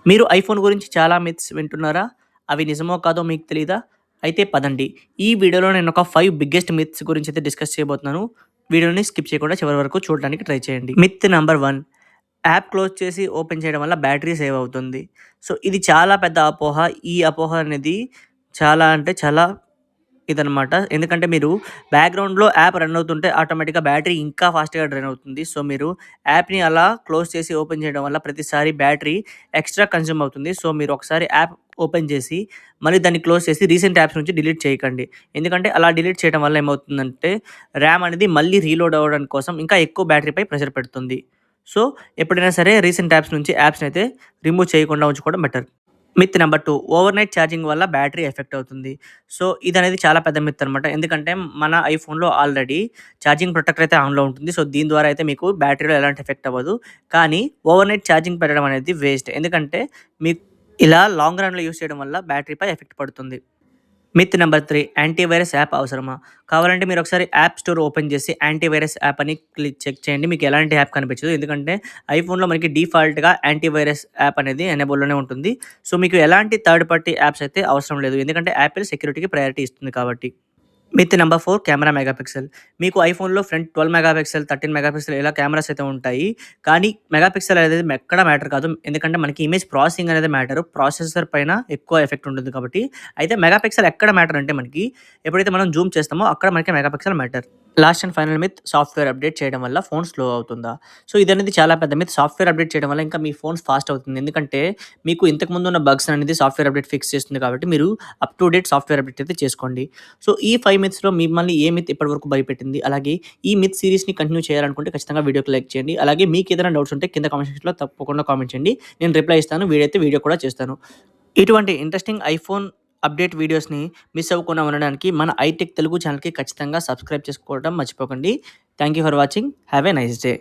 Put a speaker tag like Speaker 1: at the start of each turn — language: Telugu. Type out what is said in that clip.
Speaker 1: మీరు ఐఫోన్ గురించి చాలా మిత్స్ వింటున్నారా? అవి నిజమో కాదో మీకు తెలీదా? అయితే పదండి. ఈ వీడియోలో నేను ఒక 5 బిగ్గెస్ట్ మిత్స్ గురించైతే డిస్కస్ చేయబోతున్నాను. వీడియోని స్కిప్ చేయకుండా చివరి వరకు చూడడానికి ట్రై చేయండి. మిత్ నంబర్ 1, యాప్ క్లోజ్ చేసి ఓపెన్ చేయడం వల్ల బ్యాటరీ సేవ్ అవుతుంది. సో, ఇది చాలా పెద్ద అపోహ. ఈ అపోహ అనేది చాలా అంటే చాలా ఇదనమాట. ఎందుకంటే మీరు బ్యాక్‌గ్రౌండ్‌లో యాప్ రన్ అవుతుంటే ఆటోమేటిక్‌గా బ్యాటరీ ఇంకా ఫాస్ట్‌గా డ్రైన్ అవుతుంది. సో, మీరు యాప్‌ని అలా క్లోజ్ చేసి ఓపెన్ చేయడం వల్ల ప్రతిసారి బ్యాటరీ ఎక్స్‌ట్రా కన్జ్యూమ్ అవుతుంది. సో, మీరు ఒకసారి యాప్ ఓపెన్ చేసి మళ్ళీ దాన్ని క్లోజ్ చేసి రీసెంట్ యాప్స్ నుంచి డిలీట్ చేయకండి. ఎందుకంటే అలా డిలీట్ చేయడం వల్ల ఏమవుతుందంటే ర్యామ్ అనేది మళ్ళీ రీలోడ్ అవ్వడం కోసం ఇంకా ఎక్కువ బ్యాటరీపై ప్రెషర్ పెడుతుంది. సో, ఎప్పుడైనా సరే రీసెంట్ యాప్స్ నుంచి యాప్స్‌నైతే రిమూవ్ చేయకుండా ఉంచుకోవడం better. Myth number 2, overnight charging వల్ల బ్యాటరీ ఎఫెక్ట్ అవుతుంది. సో, ఇదనేది చాలా పెద్ద మిత్ అనమాట. ఎందుకంటే మన ఐఫోన్‌లో ఆల్రెడీ ఛార్జింగ్ ప్రొటెక్టర్ అయితే ఆన్‌లో ఉంటుంది. సో, దీని ద్వారా అయితే మీకు బ్యాటరీలో ఎలాంటి ఎఫెక్ట్ అవ్వదు. కానీ ఓవర్‌నైట్ ఛార్జింగ్ పెట్టడం అనేది వేస్ట్. ఎందుకంటే మీకు ఇలా లాంగ్ రన్‌లో యూజ్ చేయడం వల్ల బ్యాటరీపై ఎఫెక్ట్ పడుతుంది. మిత్ నంబర్ 3, యాంటీవైరస్ యాప్ అవసరమా? కావాలంటే మీరొకసారి యాప్ స్టోర్ ఓపెన్ చేసి యాంటీవైరస్ యాప్ అని చెక్ చేయండి. మీకు ఎలాంటి యాప్ కనిపించదు. ఎందుకంటే ఐఫోన్‌లో మనకి డిఫాల్ట్‌గా యాంటీవైరస్ యాప్ అనేది ఎనేబుల్‌లోనే ఉంటుంది. సో, మీకు ఎలాంటి థర్డ్ పార్టీ యాప్స్ అయితే అవసరం లేదు. ఎందుకంటే యాపిల్ సెక్యూరిటీకి ప్రయారిటీ ఇస్తుంది కాబట్టి. Myth number 4, camera megapixel. మీకు ఐఫోన్‌లో ఫ్రంట్ 12 మెగాపిక్సెల్, 13 మెగాపిక్సెల్ ఇలా కెమెరాస్ అయితే ఉంటాయి. కానీ మెగాపిక్సెల్ అనేది ఎక్కడ మ్యాటర్ కాదు. ఎందుకంటే మనకి ఇమేజ్ ప్రాసెసింగ్ అనేది మ్యాటర్. ప్రాసెసర్ పైన ఎక్కువ ఎఫెక్ట్ ఉంటుంది కాబట్టి. అయితే మెగాపిక్సెల్ ఎక్కడ మ్యాటర్ అంటే మనకి ఎప్పుడైతే మనం జూమ్ చేస్తామో అక్కడ మనకి megapixel matter. Last and final myth, software update చేయడం వల్ల ఫోన్ స్లో అవుతుందా? సో, ఇదనేది చాలా పెద్ద మిత్. సాఫ్ట్‌వేర్ అప్డేట్ చేయడం వల్ల ఇంకా మీ ఫోన్ ఫాస్ట్ అవుతుంది. ఎందుకంటే మీకు ఇంతకుముందు ఉన్న బగ్స్ అనేది సాఫ్ట్‌వేర్ అప్డేట్ ఫిక్స్ చేస్తుంది కాబట్టి మీరు up to date software update అయితే చేసుకోండి. సో, ఈ 5 మిత్స్‌లో మిమ్మల్ని ఏ మిత్ ఇప్పటివరకు భయపెట్టింది? అలాగే ఈ మిత్ సీరీస్‌ని కంటిన్యూ చేయాలనుకుంటే ఖచ్చితంగా వీడియోకి లైక్ చేయండి. అలాగే మీకేదైనా డౌట్స్ ఉంటే కింద కామెంట్ సెక్షన్‌లో తప్పకుండా కామెంట్ చేయండి. నేను రిప్లై ఇస్తాను. వీలైతే వీడియో కూడా చేస్తాను. ఇటువంటి ఇంట్రెస్టింగ్ ఐఫోన్ అప్డేట్ వీడియోస్‌ని మిస్ అవ్వకుండా ఉండడానికి మన ఐటెక్ తెలుగు ఛానెల్‌కి ఖచ్చితంగా సబ్స్క్రైబ్ చేసుకోవడం మర్చిపోకండి. Thank you for watching. Have a nice day.